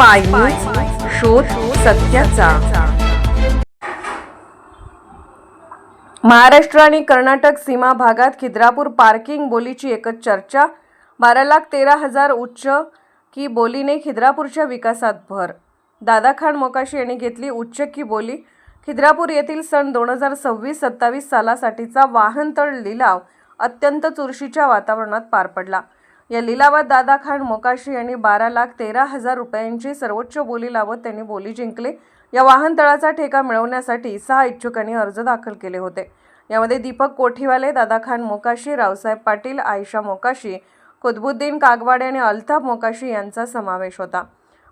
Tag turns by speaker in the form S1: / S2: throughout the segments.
S1: Spy news, शोध सत्याचा। महाराष्ट्र आणि कर्नाटक सीमा भागात खिद्रापूर पार्किंग बोलीची एकच चर्चा। 12,13,000 उच्च की बोलीने खिद्रापूरच्या विकासात भर। दादाखान मोकाशी यांनी घेतली उच्च की बोली। खिद्रापूर येथील सन 2026-27 सालासाठीचा वाहनतळ लिलाव अत्यंत चुरशीच्या वातावरणात पार पडला। या लिलावात दादाखान मोकाशी यांनी 12,13,000 रुपयांची सर्वोच्च बोली लावत त्यांनी बोली जिंकली। या वाहनतळाचा ठेका मिळवण्यासाठी 6 इच्छुकांनी अर्ज दाखल केले होते। यामध्ये दीपक कोठीवाले, दादाखान मोकाशी, रावसाहेब पाटील, आयशा मोकाशी, कुतबुद्दीन कागवाडे आणि अल्ताफ मोकाशी यांचा समावेश होता।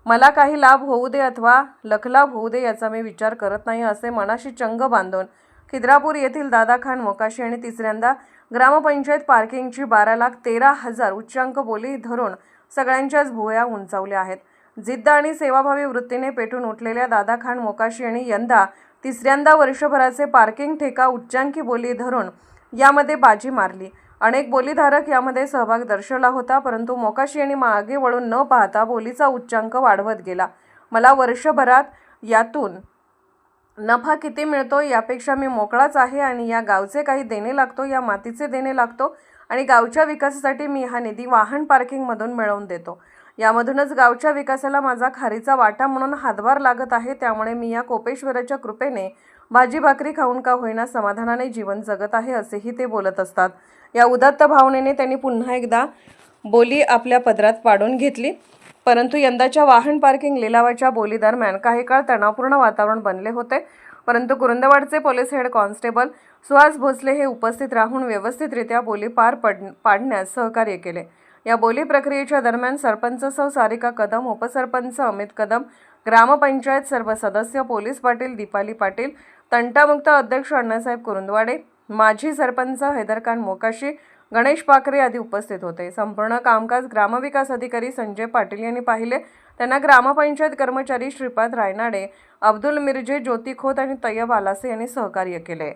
S1: मला काही लाभ होऊ दे अथवा लखलाभ होऊ दे याचा मी विचार करत नाही, असे मनाशी चंग बांधून खिद्रापूर येथील दादाखान मोकाशी यांनी तिसऱ्यांदा ग्रामपंचायत पार्किंगची 12,13,000 उच्चांक बोली धरून सगळ्यांच्याच भुवया उंचावल्या आहेत। जिद्द आणि सेवाभावी वृत्तीने पेटून उठलेल्या दादाखान मोकाशी यांनी यंदा तिसऱ्यांदा वर्षभराचे पार्किंग ठेका उच्चांकी बोली धरून यामध्ये बाजी मारली। अनेक बोलीधारक यामध्ये सहभाग दर्शवला होता, परंतु मोकाशी यांनी मागे वळून न पाहता बोलीचा उच्चांक वाढवत गेला। मला वर्षभरात यातून नफा किती मिळतो यापेक्षा मी मोकळाच आहे आणि या गावचे काही देणे लागतो, या मातीचे देणे लागतो आणि गावच्या विकासासाठी मी हा निधी वाहन पार्किंगमधून मिळवून देतो। यामधूनच गावच्या विकासाला माझा खारीचा वाटा म्हणून हातभार लागत आहे। त्यामुळे मी या कोपेश्वराच्या कृपेने भाजी भाकरी खाऊन का होईना समाधानाने जीवन जगत आहे, असेही ते बोलत असतात। या उदात्त भावनेने त्यांनी पुन्हा एकदा बोली आपल्या पदरात पाडून घेतली। परंतु यंदाच्या वाहन पार्किंग लिलावाच्या बोली दरम्यान काही काळ तणावपूर्ण वातावरण बनले होते, परंतु कुरुंदवाडचे police head constable Suhas Bhosale हे उपस्थित राहून व्यवस्थितरित्या बोली पार पाडण्यास सहकार्य केले। या बोली प्रक्रियेच्या दरम्यान सरपंच सौ सारिका कदम, उपसरपंच अमित कदम, ग्रामपंचायत सर्व सदस्य, पोलीस पाटील दीपाली पाटील, तंटामुक्त अध्यक्ष अण्णासाहेब कुरुंदवाडे, माजी सरपंच हैदरखान मोकाशी, गणेश पाखरे आदी उपस्थित होते। संपूर्ण कामकाज ग्रामविकास अधिकारी संजय पाटील यांनी पाहिले। त्यांना ग्रामपंचायत कर्मचारी श्रीपाद रायनाडे, अब्दुल मिर्जे, ज्योती खोत आणि तय्यब आलासे यांनी सहकार्य केले।